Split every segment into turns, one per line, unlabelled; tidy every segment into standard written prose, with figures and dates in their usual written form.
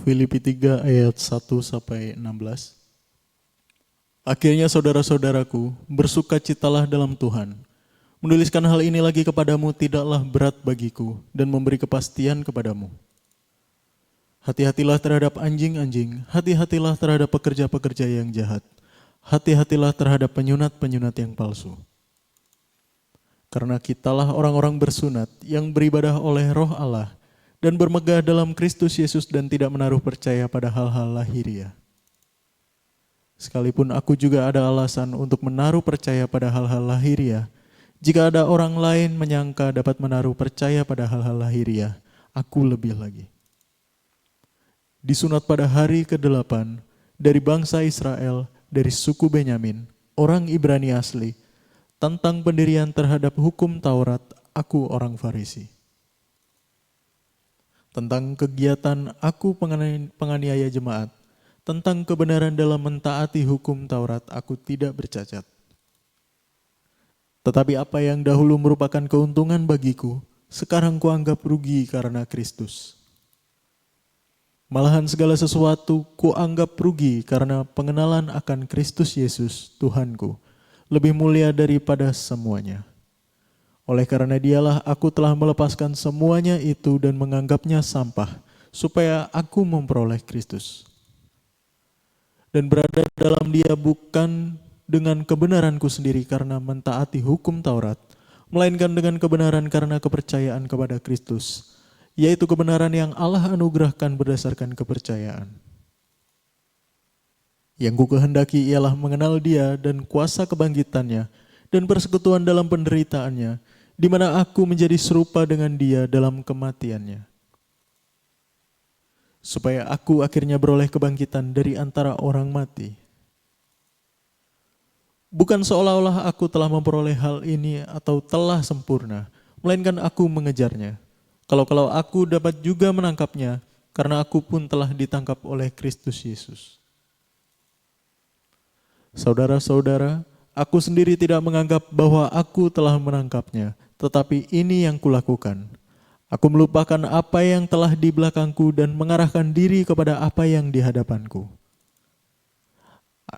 Filipi 3 ayat 1-16. Akhirnya saudara-saudaraku, bersukacitalah dalam Tuhan. Menuliskan hal ini lagi kepadamu tidaklah berat bagiku dan memberi kepastian kepadamu. Hati-hatilah terhadap anjing-anjing, hati-hatilah terhadap pekerja-pekerja yang jahat, hati-hatilah terhadap penyunat-penyunat yang palsu. Karena kitalah orang-orang bersunat yang beribadah oleh Roh Allah dan bermegah dalam Kristus Yesus dan tidak menaruh percaya pada hal-hal lahiriah. Sekalipun aku juga ada alasan untuk menaruh percaya pada hal-hal lahiriah, jika ada orang lain menyangka dapat menaruh percaya pada hal-hal lahiriah, aku lebih lagi. Disunat pada hari ke-8 dari bangsa Israel, dari suku Benyamin, orang Ibrani asli, tentang pendirian terhadap hukum Taurat, aku orang Farisi. Tentang kegiatan aku penganiaya jemaat, tentang kebenaran dalam mentaati hukum Taurat, aku tidak bercacat. Tetapi apa yang dahulu merupakan keuntungan bagiku, sekarang kuanggap rugi karena Kristus. Malahan segala sesuatu kuanggap rugi karena pengenalan akan Kristus Yesus, Tuhanku, lebih mulia daripada semuanya. Oleh karena dialah aku telah melepaskan semuanya itu dan menganggapnya sampah, supaya aku memperoleh Kristus. Dan berada dalam dia bukan dengan kebenaranku sendiri karena mentaati hukum Taurat, melainkan dengan kebenaran karena kepercayaan kepada Kristus, yaitu kebenaran yang Allah anugerahkan berdasarkan kepercayaan. Yang ku kehendaki ialah mengenal dia dan kuasa kebangkitannya dan persekutuan dalam penderitaannya, di mana aku menjadi serupa dengan dia dalam kematiannya. Supaya aku akhirnya beroleh kebangkitan dari antara orang mati. Bukan seolah-olah aku telah memperoleh hal ini atau telah sempurna, melainkan aku mengejarnya. Kalau aku dapat juga menangkapnya, karena aku pun telah ditangkap oleh Kristus Yesus. Saudara-saudara, aku sendiri tidak menganggap bahwa aku telah menangkapnya, tetapi ini yang kulakukan. Aku melupakan apa yang telah di belakangku dan mengarahkan diri kepada apa yang di hadapanku.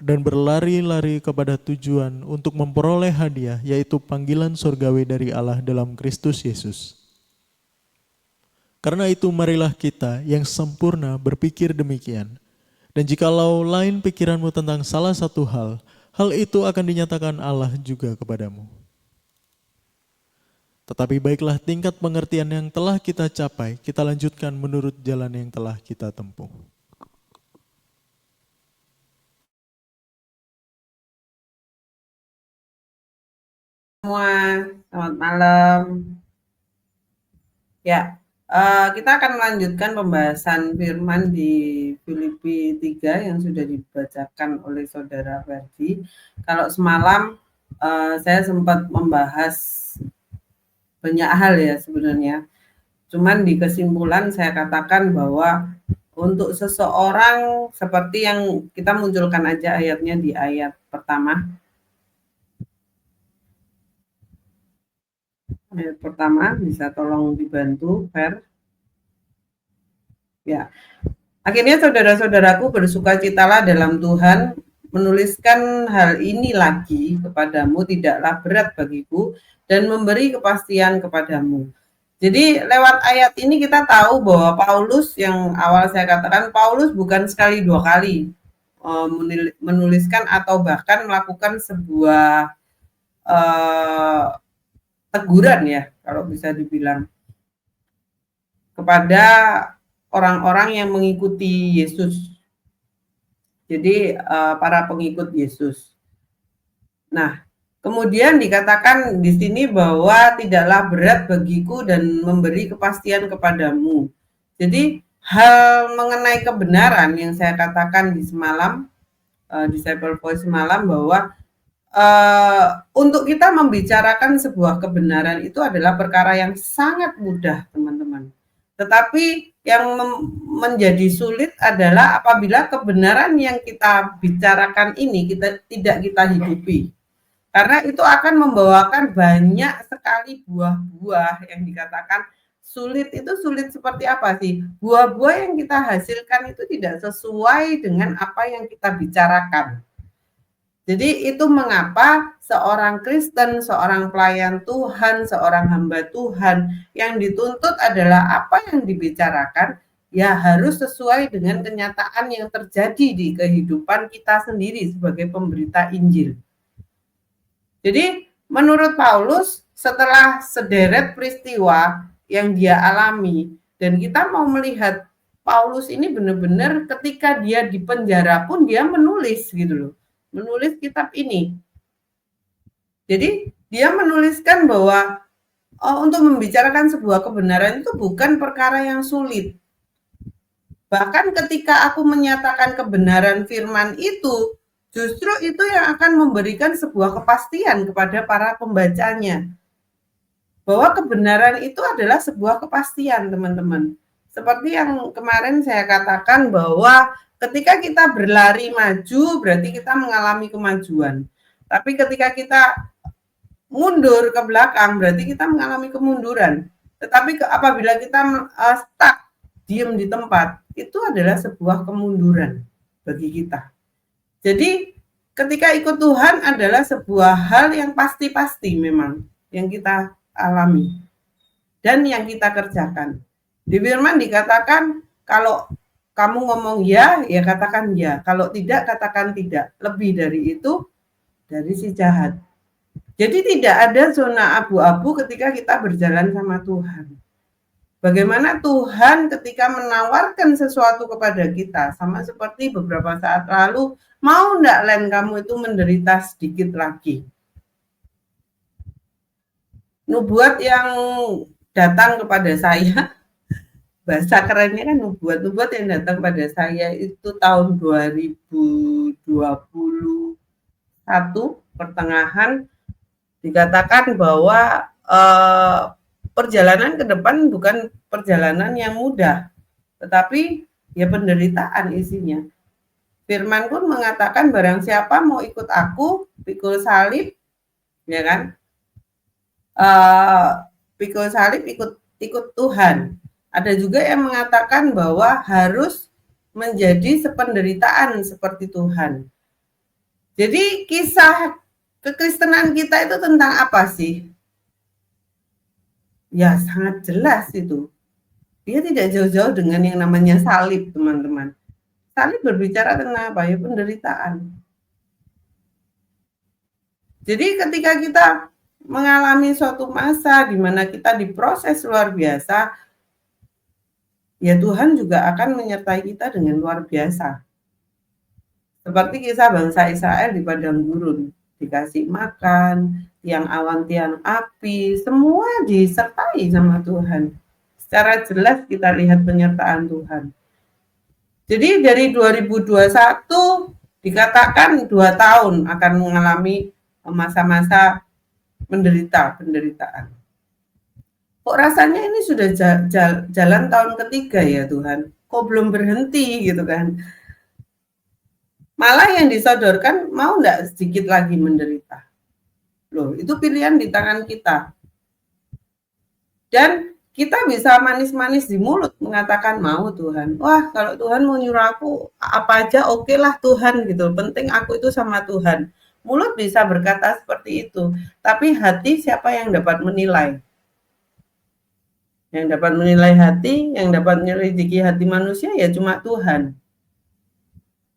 Dan berlari-lari kepada tujuan untuk memperoleh hadiah, yaitu panggilan surgawi dari Allah dalam Kristus Yesus. Karena itu marilah kita yang sempurna berpikir demikian. Dan jikalau lain pikiranmu tentang salah satu hal, hal itu akan dinyatakan Allah juga kepadamu. Tetapi baiklah tingkat pengertian yang telah kita capai, kita lanjutkan menurut jalan yang telah kita tempuh.
Semua, selamat malam. Ya, kita akan melanjutkan pembahasan firman di Filipi 3 yang sudah dibacakan oleh Saudara Ferdi. Kalau semalam saya sempat membahas banyak hal ya sebenarnya. Cuman di kesimpulan saya katakan bahwa untuk seseorang seperti yang kita munculkan aja ayatnya di ayat pertama. Ayat pertama bisa tolong dibantu, Fer. Ya. Akhirnya saudara-saudaraku bersukacitalah dalam Tuhan, menuliskan hal ini lagi kepadamu tidaklah berat bagiku dan memberi kepastian kepadamu. Jadi lewat ayat ini kita tahu bahwa Paulus, yang awal saya katakan, Paulus bukan sekali dua kali menuliskan atau bahkan melakukan sebuah teguran ya, kalau bisa dibilang, kepada orang-orang yang mengikuti Yesus. Jadi para pengikut Yesus. Nah, kemudian dikatakan di sini bahwa tidaklah berat bagiku dan memberi kepastian kepadamu. Jadi hal mengenai kebenaran yang saya katakan di semalam, Disciple Voice semalam, bahwa untuk kita membicarakan sebuah kebenaran itu adalah perkara yang sangat mudah, teman-teman. Tetapi yang menjadi sulit adalah apabila kebenaran yang kita bicarakan ini tidak kita hidupi. Karena itu akan membawakan banyak sekali buah-buah yang dikatakan Sulit itu sulit seperti apa sih? Buah-buah yang kita hasilkan itu tidak sesuai dengan apa yang kita bicarakan. Jadi itu mengapa seorang Kristen, seorang pelayan Tuhan, seorang hamba Tuhan yang dituntut adalah apa yang dibicarakan ya harus sesuai dengan kenyataan yang terjadi di kehidupan kita sendiri sebagai pemberita Injil. Jadi menurut Paulus setelah sederet peristiwa yang dia alami dan kita mau melihat Paulus ini benar-benar ketika dia di penjara pun dia menulis gitu loh. Menulis kitab ini. Jadi dia menuliskan bahwa untuk membicarakan sebuah kebenaran itu bukan perkara yang sulit. Bahkan ketika aku menyatakan kebenaran firman itu, justru itu yang akan memberikan sebuah kepastian kepada para pembacanya. Bahwa kebenaran itu adalah sebuah kepastian, teman-teman. Seperti yang kemarin saya katakan bahwa ketika kita berlari maju, berarti kita mengalami kemajuan. Tapi ketika kita mundur ke belakang, berarti kita mengalami kemunduran. Tetapi apabila kita stuck, diem di tempat, itu adalah sebuah kemunduran bagi kita. Jadi ketika ikut Tuhan adalah sebuah hal yang pasti-pasti memang, yang kita alami dan yang kita kerjakan. Di firman dikatakan kalau kamu ngomong ya, ya katakan ya. Kalau tidak, katakan tidak. Lebih dari itu, dari si jahat. Jadi tidak ada zona abu-abu ketika kita berjalan sama Tuhan. Bagaimana Tuhan ketika menawarkan sesuatu kepada kita, sama seperti beberapa saat lalu, mau enggak Len kamu itu menderita sedikit lagi? Nubuat yang datang kepada saya, bahasa kerennya kan nubuat yang datang pada saya itu tahun 2021 pertengahan, dikatakan bahwa perjalanan ke depan bukan perjalanan yang mudah, tetapi ya penderitaan isinya. Firman pun mengatakan barang siapa mau ikut aku, pikul salib, ya kan? Pikul salib ikut Tuhan. Ada juga yang mengatakan bahwa harus menjadi sependeritaan seperti Tuhan. Jadi kisah kekristenan kita itu tentang apa sih? Ya sangat jelas itu. Dia tidak jauh-jauh dengan yang namanya salib, teman-teman. Salib berbicara tentang apa? Ya penderitaan. Jadi ketika kita mengalami suatu masa di mana kita diproses luar biasa, ya Tuhan juga akan menyertai kita dengan luar biasa. Seperti kisah bangsa Israel di padang gurun, dikasih makan, tiang awan, tiang api, semua disertai sama Tuhan. Secara jelas kita lihat penyertaan Tuhan. Jadi dari 2021 dikatakan 2 tahun akan mengalami masa-masa penderitaan. Kok rasanya ini sudah jalan tahun ketiga ya Tuhan? Kok belum berhenti gitu kan? Malah yang disodorkan mau enggak sedikit lagi menderita. Loh, itu pilihan di tangan kita. Dan kita bisa manis-manis di mulut mengatakan mau Tuhan. Wah, kalau Tuhan mau nyuruh aku apa aja oke lah Tuhan gitu. Penting aku itu sama Tuhan. Mulut bisa berkata seperti itu. Tapi hati siapa yang dapat menilai? Yang dapat menilai hati, yang dapat menyelidiki hati manusia ya cuma Tuhan.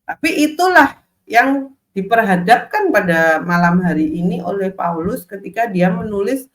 Tapi itulah yang diperhadapkan pada malam hari ini oleh Paulus ketika dia menulis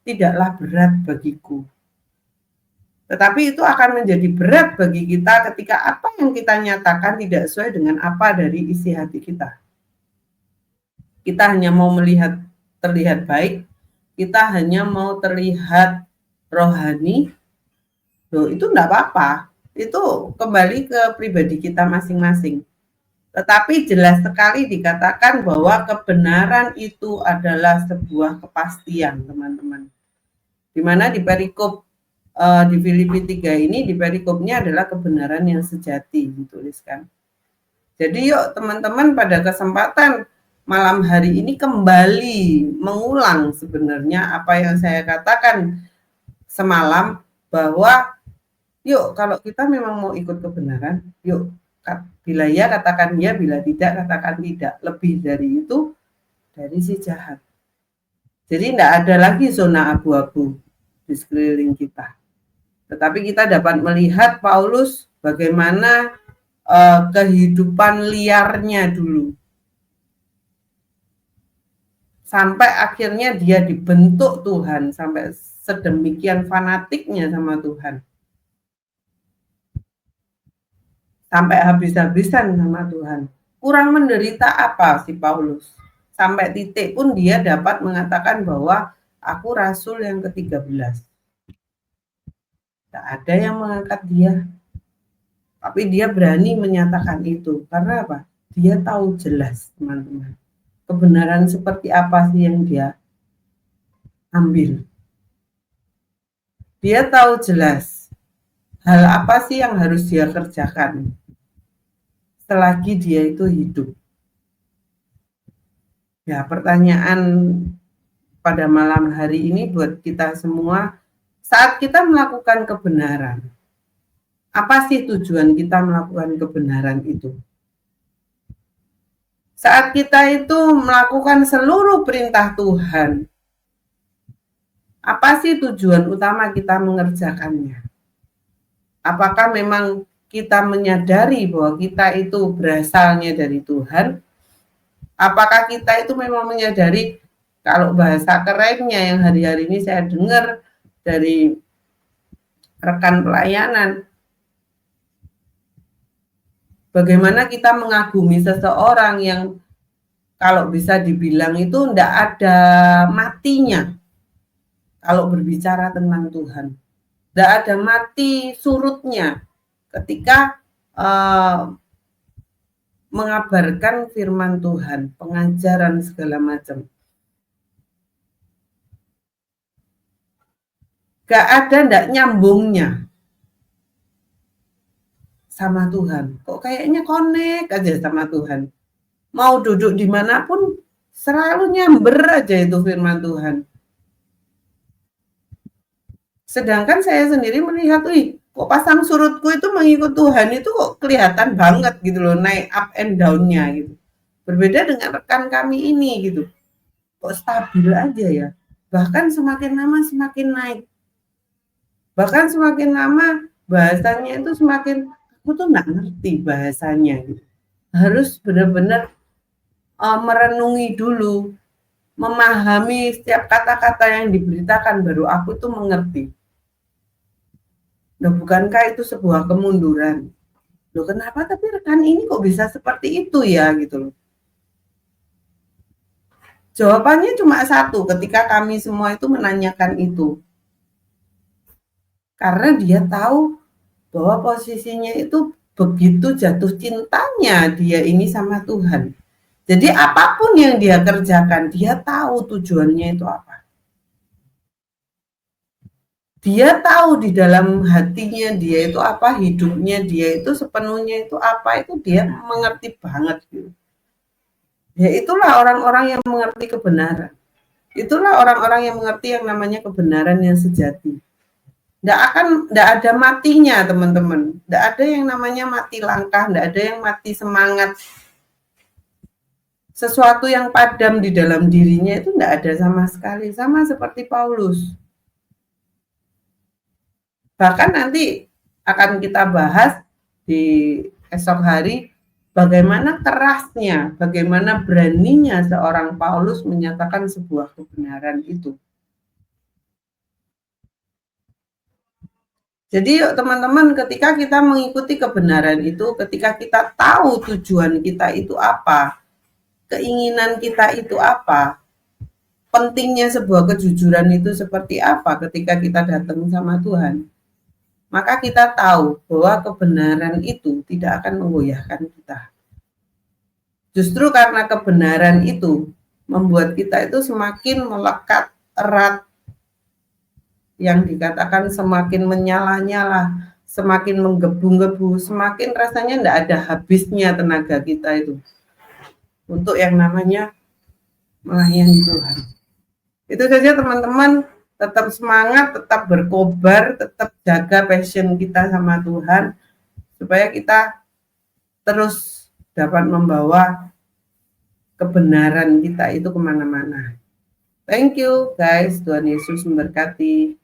tidaklah berat bagiku. Tetapi itu akan menjadi berat bagi kita ketika apa yang kita nyatakan tidak sesuai dengan apa dari isi hati kita. Kita hanya mau terlihat baik, kita hanya mau terlihat rohani, loh itu enggak apa-apa. Itu kembali ke pribadi kita masing-masing. Tetapi jelas sekali dikatakan bahwa kebenaran itu adalah sebuah kepastian, teman-teman. Di mana di perikop di Filipi 3 ini, di perikopnya adalah kebenaran yang sejati dituliskan. Jadi yuk teman-teman pada kesempatan malam hari ini kembali mengulang sebenarnya apa yang saya katakan semalam, bahwa yuk kalau kita memang mau ikut kebenaran, yuk bila ya katakan ya, bila tidak katakan tidak. Lebih dari itu dari si jahat. Jadi tidak ada lagi zona abu-abu di sekeliling kita. Tetapi kita dapat melihat Paulus bagaimana kehidupan liarnya dulu. Sampai akhirnya dia dibentuk Tuhan, sampai sedemikian fanatiknya sama Tuhan. Sampai habis-habisan sama Tuhan. Kurang menderita apa si Paulus? Sampai titik pun dia dapat mengatakan bahwa aku rasul yang ke-13. Tak ada yang mengangkat dia. Tapi dia berani menyatakan itu. Karena apa? Dia tahu jelas, teman-teman. Kebenaran seperti apa sih yang dia ambil. Dia tahu jelas hal apa sih yang harus dia kerjakan selagi dia itu hidup. Ya, pertanyaan pada malam hari ini buat kita semua, saat kita melakukan kebenaran, apa sih tujuan kita melakukan kebenaran itu? Saat kita itu melakukan seluruh perintah Tuhan, apa sih tujuan utama kita mengerjakannya? Apakah memang kita menyadari bahwa kita itu berasalnya dari Tuhan? Apakah kita itu memang menyadari, kalau bahasa kerennya yang hari-hari ini saya dengar dari rekan pelayanan, bagaimana kita mengagumi seseorang yang kalau bisa dibilang itu tidak ada matinya kalau berbicara tentang Tuhan. Tidak ada mati surutnya ketika mengabarkan firman Tuhan, pengajaran segala macam. Gak ada ndak nyambungnya sama Tuhan. Kok kayaknya connect aja sama Tuhan. Mau duduk dimanapun selalu nyamber aja itu firman Tuhan. Sedangkan saya sendiri melihat, kok pasang surutku itu mengikut Tuhan itu kok kelihatan banget gitu loh, naik up and down-nya gitu. Berbeda dengan rekan kami ini gitu. Kok stabil aja ya. Bahkan semakin lama semakin naik. Bahkan semakin lama bahasanya itu semakin, aku tuh nggak ngerti bahasanya gitu. Harus benar-benar merenungi dulu, memahami setiap kata-kata yang diberitakan, baru aku tuh mengerti. Loh, bukankah itu sebuah kemunduran? Loh, kenapa tapi rekan ini kok bisa seperti itu ya gitu loh. Jawabannya cuma satu ketika kami semua itu menanyakan itu. Karena dia tahu bahwa posisinya itu begitu jatuh cintanya dia ini sama Tuhan. Jadi apapun yang dia kerjakan, dia tahu tujuannya itu apa. Dia tahu di dalam hatinya dia itu apa, hidupnya dia itu sepenuhnya itu apa, itu dia mengerti banget gitu. Ya itulah orang-orang yang mengerti kebenaran. Itulah orang-orang yang mengerti yang namanya kebenaran yang sejati. Tidak ada matinya, teman-teman. Tidak ada yang namanya mati langkah, tidak ada yang mati semangat. Sesuatu yang padam di dalam dirinya itu tidak ada sama sekali. Sama seperti Paulus. Bahkan nanti akan kita bahas di esok hari bagaimana kerasnya, bagaimana beraninya seorang Paulus menyatakan sebuah kebenaran itu. Jadi teman-teman, ketika kita mengikuti kebenaran itu, ketika kita tahu tujuan kita itu apa, keinginan kita itu apa, pentingnya sebuah kejujuran itu seperti apa ketika kita datang sama Tuhan, maka kita tahu bahwa kebenaran itu tidak akan menggoyahkan kita. Justru karena kebenaran itu membuat kita itu semakin melekat erat, yang dikatakan semakin menyala-nyala, semakin menggebu-gebu, semakin rasanya tidak ada habisnya tenaga kita itu untuk yang namanya melayani Tuhan. Itu saja teman-teman, tetap semangat, tetap berkobar, tetap jaga passion kita sama Tuhan, supaya kita terus dapat membawa kebenaran kita itu kemana-mana. Thank you guys, Tuhan Yesus memberkati.